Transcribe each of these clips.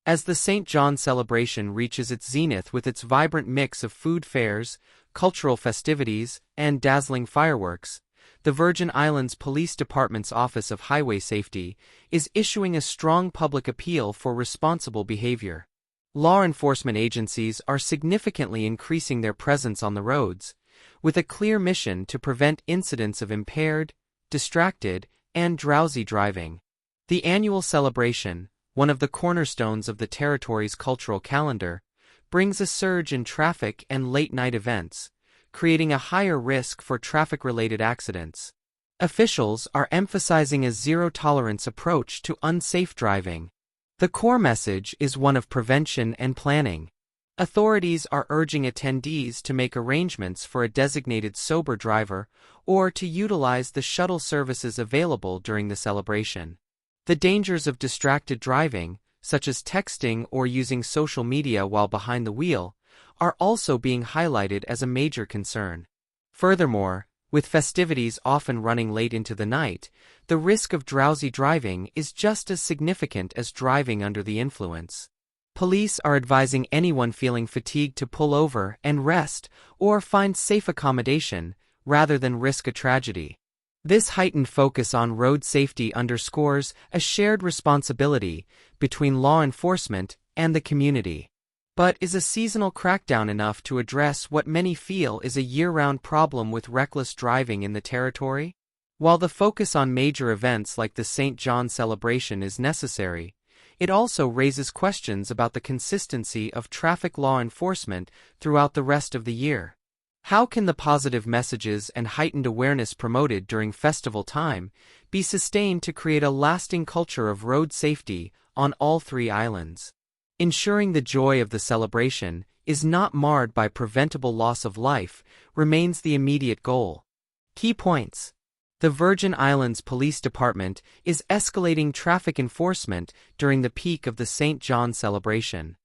As the St. John celebration reaches its zenith with its vibrant mix of food fairs, cultural festivities, and dazzling fireworks, the Virgin Islands Police Department's Office of Highway Safety is issuing a strong public appeal for responsible behavior. Law enforcement agencies are significantly increasing their presence on the roads, with a clear mission to prevent incidents of impaired, distracted, and drowsy driving. The annual celebration, one of the cornerstones of the territory's cultural calendar, brings a surge in traffic and late-night events, creating a higher risk for traffic-related accidents. Officials are emphasizing a zero-tolerance approach to unsafe driving. The core message is one of prevention and planning. Authorities are urging attendees to make arrangements for a designated sober driver or to utilize the shuttle services available during the celebration. The dangers of distracted driving, such as texting or using social media while behind the wheel, are also being highlighted as a major concern. Furthermore, with festivities often running late into the night, the risk of drowsy driving is just as significant as driving under the influence. Police are advising anyone feeling fatigued to pull over and rest or find safe accommodation, rather than risk a tragedy. This heightened focus on road safety underscores a shared responsibility between law enforcement and the community. But is a seasonal crackdown enough to address what many feel is a year-round problem with reckless driving in the territory? While the focus on major events like the St. John celebration is necessary, it also raises questions about the consistency of traffic law enforcement throughout the rest of the year. How can the positive messages and heightened awareness promoted during festival time be sustained to create a lasting culture of road safety on all three islands? Ensuring the joy of the celebration is not marred by preventable loss of life remains the immediate goal. Key points. The Virgin Islands Police Department is escalating traffic enforcement during the peak of the St. John celebration.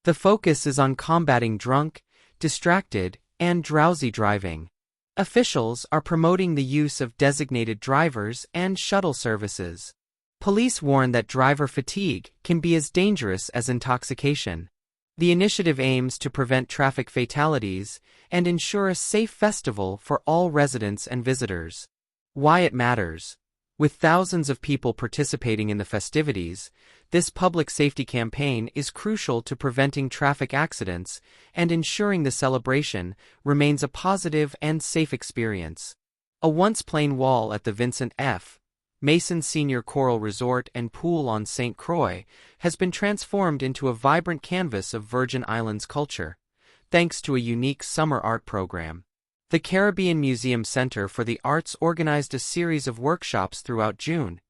The focus is on combating drunk, distracted, and drowsy driving. Officials are promoting the use of designated drivers and shuttle services. Police warn that driver fatigue can be as dangerous as intoxication. The initiative aims to prevent traffic fatalities and ensure a safe festival for all residents and visitors. Why it matters. With thousands of people participating in the festivities, this public safety campaign is crucial to preventing traffic accidents and ensuring the celebration remains a positive and safe experience. A once plain wall at the Vincent F. Mason Senior Coral Resort and Pool on St. Croix has been transformed into a vibrant canvas of Virgin Islands culture, thanks to a unique summer art program. The Caribbean Museum Center for the Arts organized a series of workshops throughout June,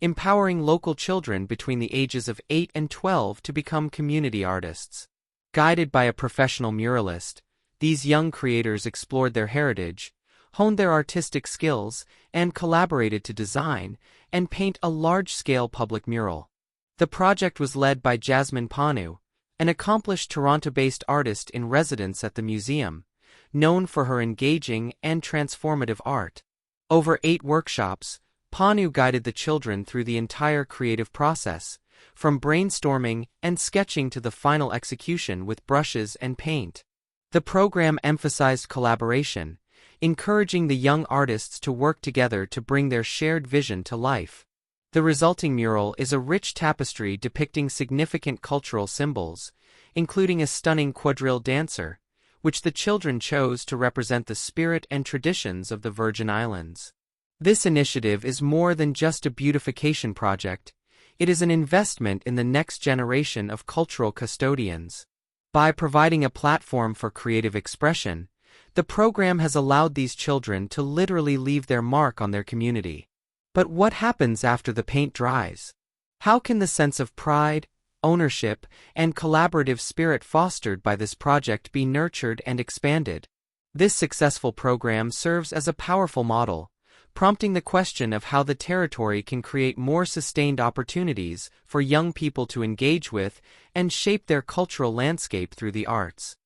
empowering local children between the ages of 8 and 12 to become community artists. Guided by a professional muralist, these young creators explored their heritage, honed their artistic skills, and collaborated to design and paint a large-scale public mural. The project was led by Jasmine Panu, an accomplished Toronto-based artist in residence at the museum, known for her engaging and transformative art. Over 8 workshops, Panu guided the children through the entire creative process, from brainstorming and sketching to the final execution with brushes and paint. The program emphasized collaboration, encouraging the young artists to work together to bring their shared vision to life. The resulting mural is a rich tapestry depicting significant cultural symbols, including a stunning quadrille dancer, which the children chose to represent the spirit and traditions of the Virgin Islands. This initiative is more than just a beautification project, it is an investment in the next generation of cultural custodians. By providing a platform for creative expression, the program has allowed these children to literally leave their mark on their community. But what happens after the paint dries? How can the sense of pride, ownership, and collaborative spirit fostered by this project be nurtured and expanded? This successful program serves as a powerful model, prompting the question of how the territory can create more sustained opportunities for young people to engage with and shape their cultural landscape through the arts.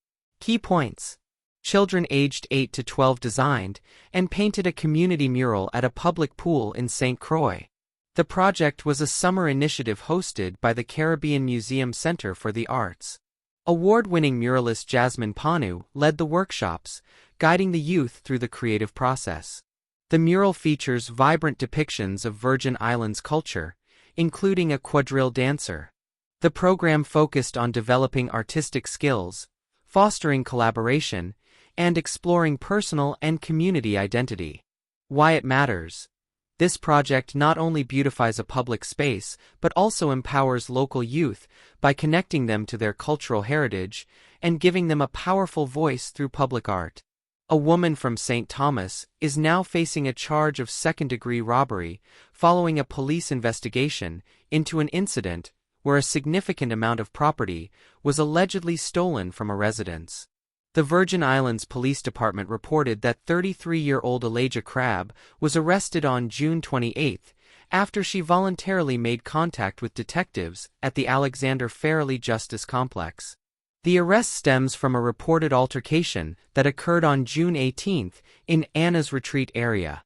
Key points. Children aged 8 to 12 designed and painted a community mural at a public pool in St. Croix. The project was a summer initiative hosted by the Caribbean Museum Center for the Arts. Award-winning muralist Jasmine Panu led the workshops, guiding the youth through the creative process. The mural features vibrant depictions of Virgin Islands culture, including a quadrille dancer. The program focused on developing artistic skills, fostering collaboration, and exploring personal and community identity. Why it matters. This project not only beautifies a public space but also empowers local youth by connecting them to their cultural heritage and giving them a powerful voice through public art. A woman from St. Thomas is now facing a charge of second-degree robbery following a police investigation into an incident where a significant amount of property was allegedly stolen from a residence. The Virgin Islands Police Department reported that 33-year-old Elijah Crabb was arrested on June 28 after she voluntarily made contact with detectives at the Alexander Farrelly Justice Complex. The arrest stems from a reported altercation that occurred on June 18 in Anna's Retreat area.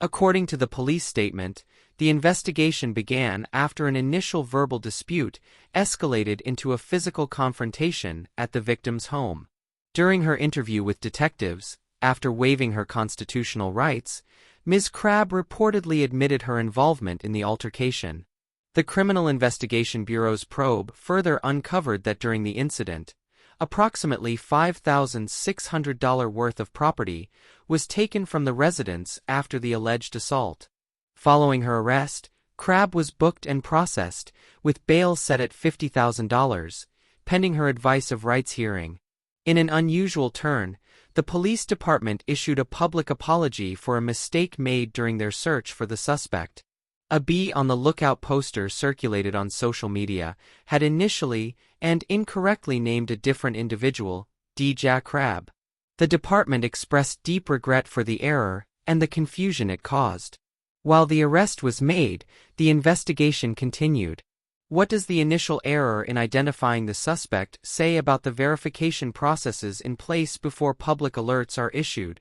According to the police statement, the investigation began after an initial verbal dispute escalated into a physical confrontation at the victim's home. During her interview with detectives, after waiving her constitutional rights, Ms. Crabb reportedly admitted her involvement in the altercation. The Criminal Investigation Bureau's probe further uncovered that during the incident, approximately $5,600 worth of property was taken from the residence after the alleged assault. Following her arrest, Crabb was booked and processed, with bail set at $50,000, pending her advice of rights hearing. In an unusual turn, the police department issued a public apology for a mistake made during their search for the suspect. A "Be on the Lookout" poster circulated on social media had initially and incorrectly named a different individual, DGH Crabb. The department expressed deep regret for the error and the confusion it caused. While the arrest was made, the investigation continued. What does the initial error in identifying the suspect say about the verification processes in place before public alerts are issued?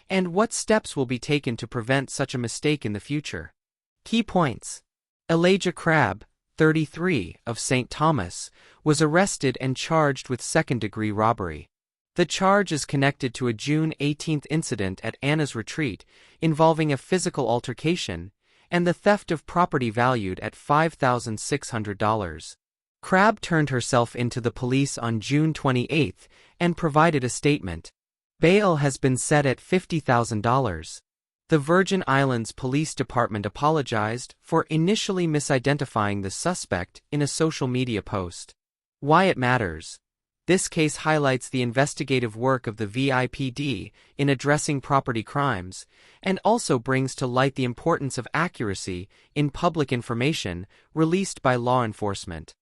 And what steps will be taken to prevent such a mistake in the future? Key points. Elijah Crabb, 33, of St. Thomas, was arrested and charged with second-degree robbery. The charge is connected to a June 18 incident at Anna's Retreat involving a physical altercation and the theft of property valued at $5,600. Crabb turned herself into the police on June 28 and provided a statement. Bail has been set at $50,000. The Virgin Islands Police Department apologized for initially misidentifying the suspect in a social media post. Why it matters. This case highlights the investigative work of the VIPD in addressing property crimes, and also brings to light the importance of accuracy in public information released by law enforcement.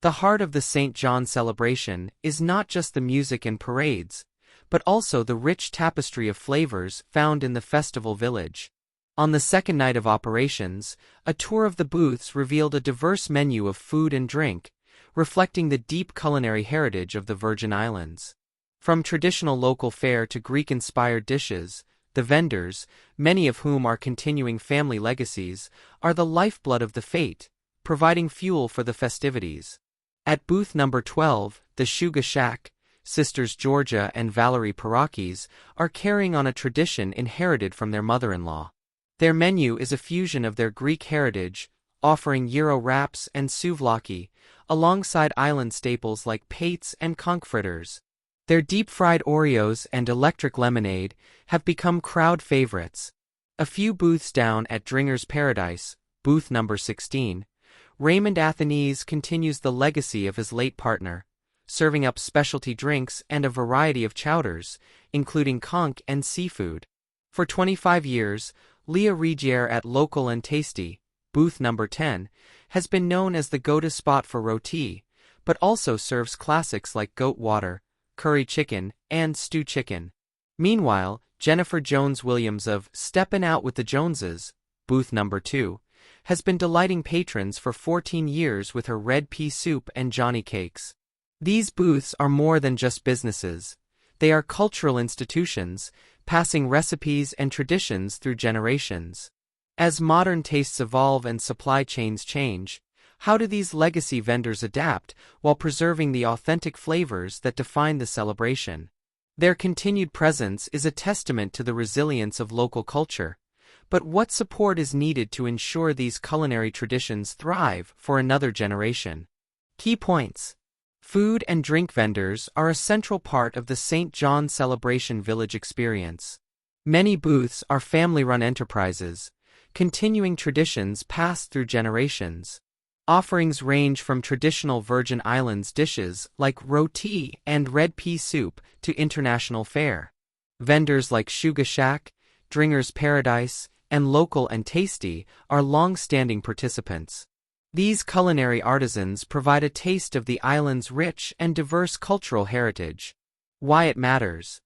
The heart of the St. John celebration is not just the music and parades, but also the rich tapestry of flavors found in the festival village. On the second night of operations, a tour of the booths revealed a diverse menu of food and drink, reflecting the deep culinary heritage of the Virgin Islands. From traditional local fare to Greek-inspired dishes, the vendors, many of whom are continuing family legacies, are the lifeblood of the fete, providing fuel for the festivities. At booth number 12, the Shuga Shack, Sisters Georgia and Valerie Parakis are carrying on a tradition inherited from their mother-in-law. Their menu is a fusion of their Greek heritage, offering gyro wraps and souvlaki, alongside island staples like pates and conch fritters. Their deep-fried Oreos and electric lemonade have become crowd favorites. A few booths down at Dringer's Paradise, booth number 16, Raymond Athanese continues the legacy of his late partner, serving up specialty drinks and a variety of chowders, including conch and seafood. For 25 years, Leah Rigier at Local and Tasty, booth number 10, has been known as the go-to spot for roti, but also serves classics like goat water, curry chicken, and stew chicken. Meanwhile, Jennifer Jones-Williams of Steppin' Out with the Joneses, booth number 2, has been delighting patrons for 14 years with her red pea soup and Johnny cakes. These booths are more than just businesses. They are cultural institutions, passing recipes and traditions through generations. As modern tastes evolve and supply chains change, how do these legacy vendors adapt while preserving the authentic flavors that define the celebration? Their continued presence is a testament to the resilience of local culture. But what support is needed to ensure these culinary traditions thrive for another generation? Key points. Food and drink vendors are a central part of the St. John Celebration Village experience. Many booths are family-run enterprises, continuing traditions passed through generations. Offerings range from traditional Virgin Islands dishes like roti and red pea soup to international fare. Vendors like Shuga Shack, Dringer's Paradise, and Local and Tasty are long-standing participants. These culinary artisans provide a taste of the island's rich and diverse cultural heritage. Why it matters.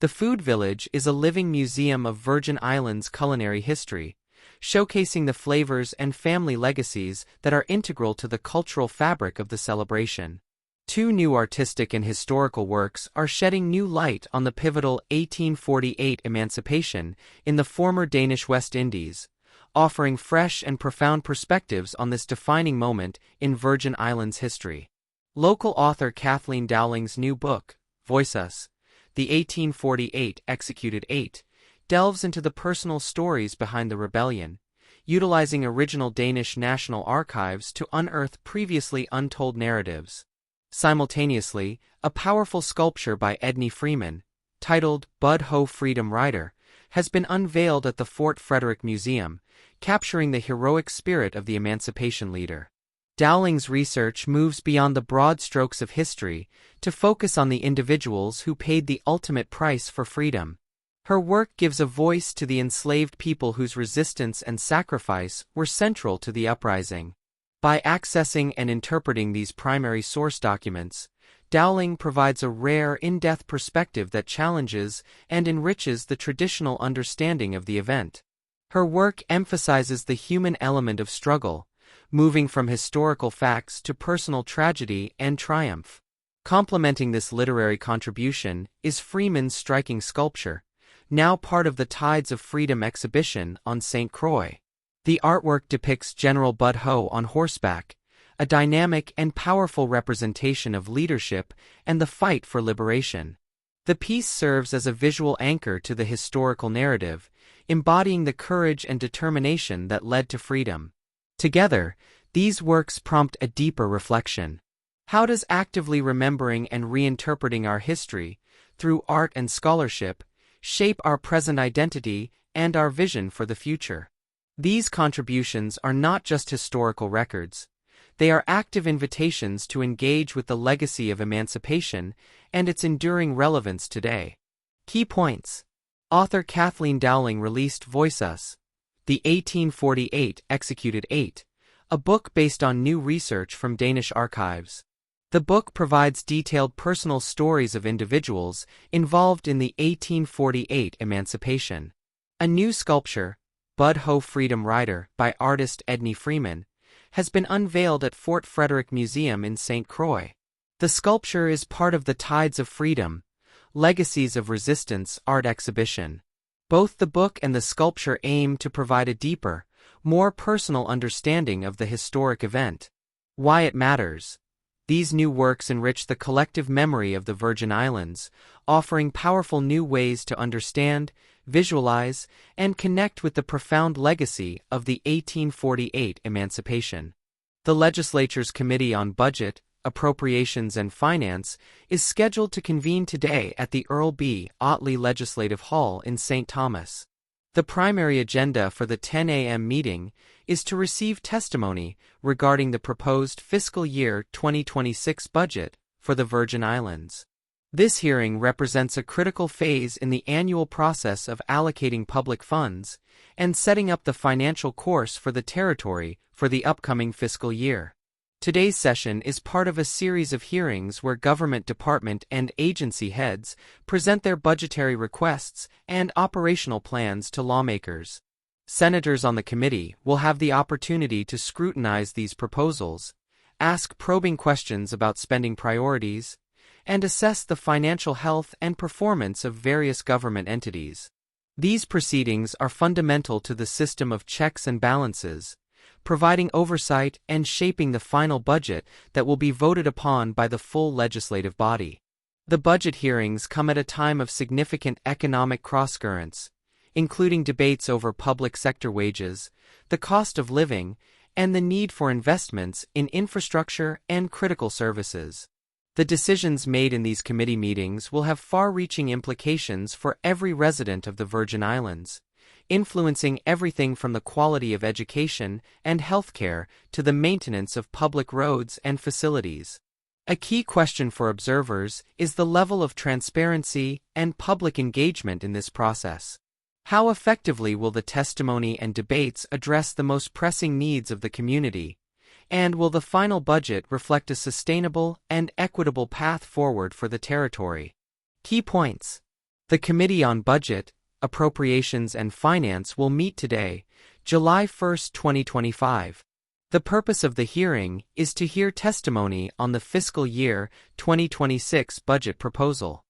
The Food Village is a living museum of Virgin Islands culinary history, showcasing the flavors and family legacies that are integral to the cultural fabric of the celebration. Two new artistic and historical works are shedding new light on the pivotal 1848 emancipation in the former Danish West Indies, offering fresh and profound perspectives on this defining moment in Virgin Islands history. Local author Kathleen Dowling's new book, Voice Us, The 1848 Executed 8, delves into the personal stories behind the rebellion, utilizing original Danish National Archives to unearth previously untold narratives. Simultaneously, a powerful sculpture by Edney Freeman, titled Bud Ho Freedom Rider, has been unveiled at the Fort Frederick Museum, capturing the heroic spirit of the emancipation leader. Dowling's research moves beyond the broad strokes of history to focus on the individuals who paid the ultimate price for freedom. Her work gives a voice to the enslaved people whose resistance and sacrifice were central to the uprising. By accessing and interpreting these primary source documents, Dowling provides a rare, in-depth perspective that challenges and enriches the traditional understanding of the event. Her work emphasizes the human element of struggle, moving from historical facts to personal tragedy and triumph. Complementing this literary contribution is Freeman's striking sculpture, now part of the Tides of Freedom exhibition on St. Croix. The artwork depicts General Bud Ho on horseback, a dynamic and powerful representation of leadership and the fight for liberation. The piece serves as a visual anchor to the historical narrative, embodying the courage and determination that led to freedom. Together, these works prompt a deeper reflection. How does actively remembering and reinterpreting our history, through art and scholarship, shape our present identity and our vision for the future? These contributions are not just historical records. They are active invitations to engage with the legacy of emancipation and its enduring relevance today. Key points. Author Kathleen Dowling released Voice Us, The 1848 Executed 8, a book based on new research from Danish archives. The book provides detailed personal stories of individuals involved in the 1848 emancipation. A new sculpture, Bud Ho Freedom Rider, by artist Edney Freeman, has been unveiled at Fort Frederick Museum in St. Croix. The sculpture is part of the Tides of Freedom, Legacies of Resistance art exhibition. Both the book and the sculpture aim to provide a deeper, more personal understanding of the historic event. Why it matters. These new works enrich the collective memory of the Virgin Islands, offering powerful new ways to understand, visualize, and connect with the profound legacy of the 1848 emancipation. The legislature's Committee on Budget, Appropriations and Finance is scheduled to convene today at the Earl B. Otley Legislative Hall in St. Thomas. The primary agenda for the 10 a.m. meeting is to receive testimony regarding the proposed fiscal year 2026 budget for the Virgin Islands. This hearing represents a critical phase in the annual process of allocating public funds and setting up the financial course for the territory for the upcoming fiscal year. Today's session is part of a series of hearings where government department and agency heads present their budgetary requests and operational plans to lawmakers. Senators on the committee will have the opportunity to scrutinize these proposals, ask probing questions about spending priorities, and assess the financial health and performance of various government entities. These proceedings are fundamental to the system of checks and balances, providing oversight and shaping the final budget that will be voted upon by the full legislative body. The budget hearings come at a time of significant economic crosscurrents, including debates over public sector wages, the cost of living, and the need for investments in infrastructure and critical services. The decisions made in these committee meetings will have far-reaching implications for every resident of the Virgin Islands, influencing everything from the quality of education and healthcare to the maintenance of public roads and facilities. A key question for observers is the level of transparency and public engagement in this process. How effectively will the testimony and debates address the most pressing needs of the community? And will the final budget reflect a sustainable and equitable path forward for the territory? Key points. The Committee on Budget, Appropriations and Finance will meet today, July 1, 2025. The purpose of the hearing is to hear testimony on the fiscal year 2026 budget proposal.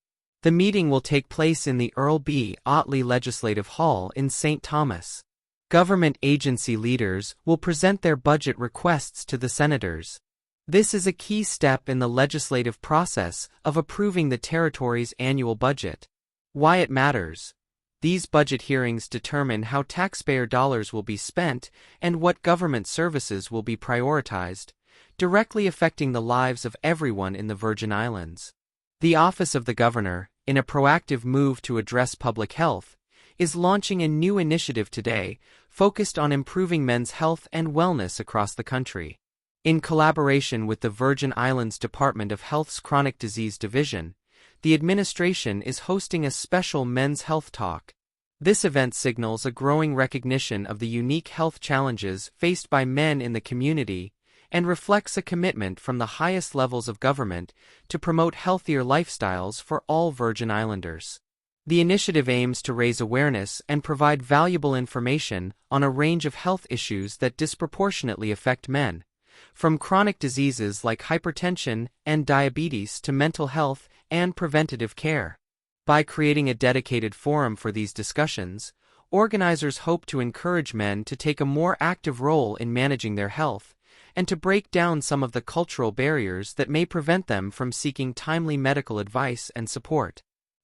The meeting will take place in the Earl B. Otley Legislative Hall in St. Thomas. Government agency leaders will present their budget requests to the senators. This is a key step in the legislative process of approving the territory's annual budget. Why it matters. These budget hearings determine how taxpayer dollars will be spent and what government services will be prioritized, directly affecting the lives of everyone in the Virgin Islands. The Office of the Governor, in a proactive move to address public health, is launching a new initiative today focused on improving men's health and wellness across the country. In collaboration with the Virgin Islands Department of Health's Chronic Disease Division, the administration is hosting a special Men's Health Talk. This event signals a growing recognition of the unique health challenges faced by men in the community and reflects a commitment from the highest levels of government to promote healthier lifestyles for all Virgin Islanders. The initiative aims to raise awareness and provide valuable information on a range of health issues that disproportionately affect men, from chronic diseases like hypertension and diabetes to mental health and preventative care. By creating a dedicated forum for these discussions, organizers hope to encourage men to take a more active role in managing their health and to break down some of the cultural barriers that may prevent them from seeking timely medical advice and support.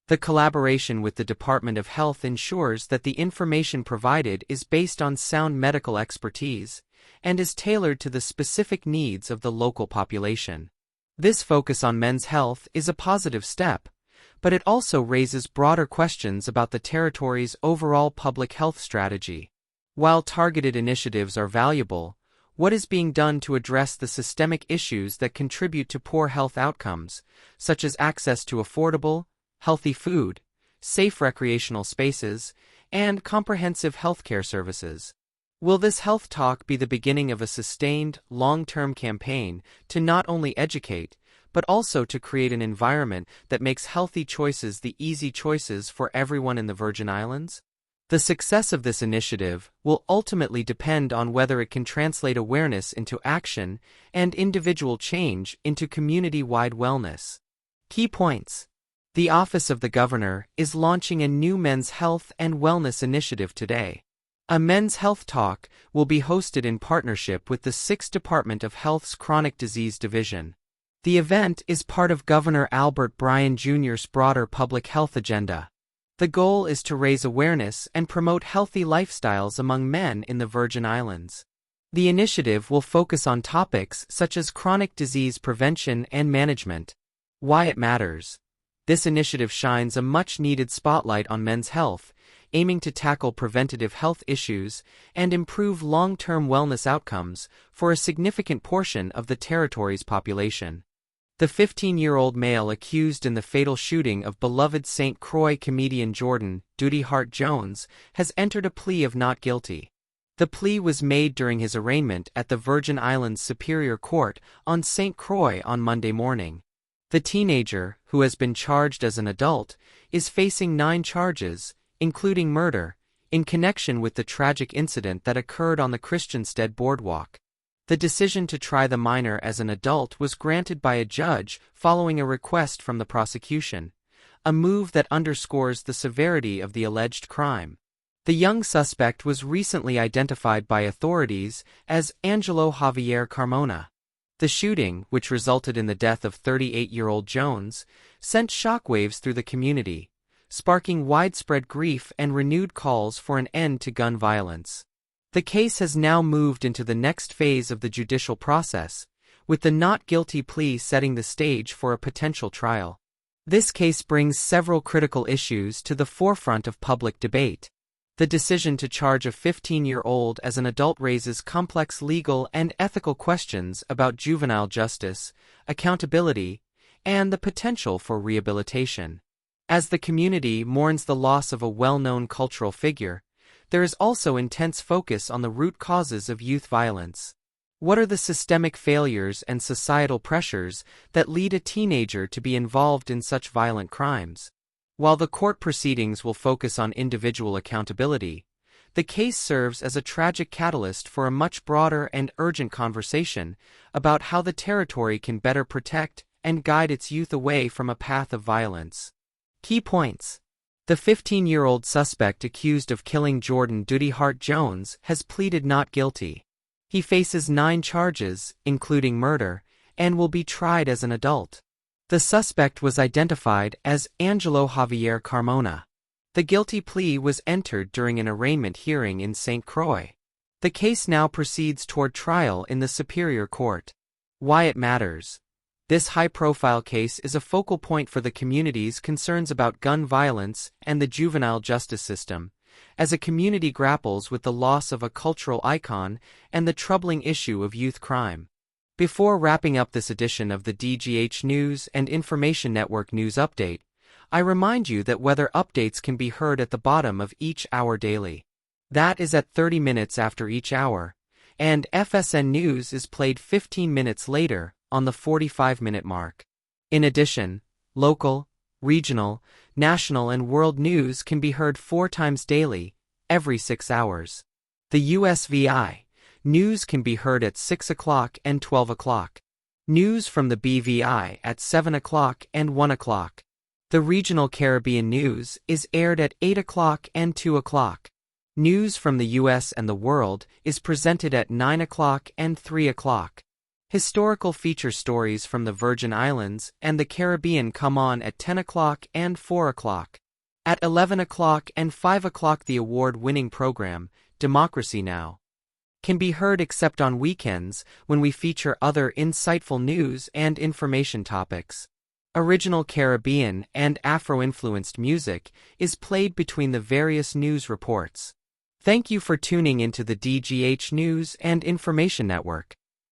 The collaboration with the Department of Health ensures that the information provided is based on sound medical expertise and is tailored to the specific needs of the local population. This focus on men's health is a positive step, but it also raises broader questions about the territory's overall public health strategy. While targeted initiatives are valuable, what is being done to address the systemic issues that contribute to poor health outcomes, such as access to affordable, healthy food, safe recreational spaces, and comprehensive healthcare services? Will this health talk be the beginning of a sustained, long-term campaign to not only educate, but also to create an environment that makes healthy choices the easy choices for everyone in the Virgin Islands? The success of this initiative will ultimately depend on whether it can translate awareness into action and individual change into community-wide wellness. Key points. The Office of the Governor is launching a new men's health and wellness initiative today. A men's health talk will be hosted in partnership with the 6th Department of Health's Chronic Disease Division. The event is part of Governor Albert Bryan Jr.'s broader public health agenda. The goal is to raise awareness and promote healthy lifestyles among men in the Virgin Islands. The initiative will focus on topics such as chronic disease prevention and management. Why it matters. This initiative shines a much-needed spotlight on men's health, aiming to tackle preventative health issues and improve long-term wellness outcomes for a significant portion of the territory's population. The 15-year-old male accused in the fatal shooting of beloved St. Croix comedian Jordan "Duty Hart" Jones has entered a plea of not guilty. The plea was made during his arraignment at the Virgin Islands Superior Court on St. Croix on Monday morning. The teenager, who has been charged as an adult, is facing 9 charges, including murder, in connection with the tragic incident that occurred on the Christiansted Boardwalk. The decision to try the minor as an adult was granted by a judge following a request from the prosecution, a move that underscores the severity of the alleged crime. The young suspect was recently identified by authorities as Angelo Javier Carmona. The shooting, which resulted in the death of 38-year-old Jones, sent shockwaves through the community, sparking widespread grief and renewed calls for an end to gun violence. The case has now moved into the next phase of the judicial process, with the not guilty plea setting the stage for a potential trial. This case brings several critical issues to the forefront of public debate. The decision to charge a 15-year-old as an adult raises complex legal and ethical questions about juvenile justice, accountability, and the potential for rehabilitation. As the community mourns the loss of a well-known cultural figure, there is also intense focus on the root causes of youth violence. What are the systemic failures and societal pressures that lead a teenager to be involved in such violent crimes? While the court proceedings will focus on individual accountability, the case serves as a tragic catalyst for a much broader and urgent conversation about how the territory can better protect and guide its youth away from a path of violence. Key points. The 15-year-old suspect accused of killing Jordan Duty Hart Jones has pleaded not guilty. He faces 9 charges, including murder, and will be tried as an adult. The suspect was identified as Angelo Javier Carmona. The guilty plea was entered during an arraignment hearing in St. Croix. The case now proceeds toward trial in the Superior Court. Why it matters. This high-profile case is a focal point for the community's concerns about gun violence and the juvenile justice system, as a community grapples with the loss of a cultural icon and the troubling issue of youth crime. Before wrapping up this edition of the DGH News and Information Network News Update, I remind you that weather updates can be heard at the bottom of each hour daily. That is at 30 minutes after each hour, and FSN News is played 15 minutes later, on the 45-minute mark. In addition, local, regional, national and world news can be heard 4 times daily, every 6 hours. The USVI news can be heard at 6 o'clock and 12 o'clock. News from the BVI at 7 o'clock and 1 o'clock. The regional Caribbean news is aired at 8 o'clock and 2 o'clock. News from the US and the world is presented at 9 o'clock and 3 o'clock. Historical feature stories from the Virgin Islands and the Caribbean come on at 10 o'clock and 4 o'clock. At 11 o'clock and 5 o'clock the award-winning program, Democracy Now! Can be heard except on weekends when we feature other insightful news and information topics. Original Caribbean and Afro-influenced music is played between the various news reports. Thank you for tuning into the DGH News and Information Network.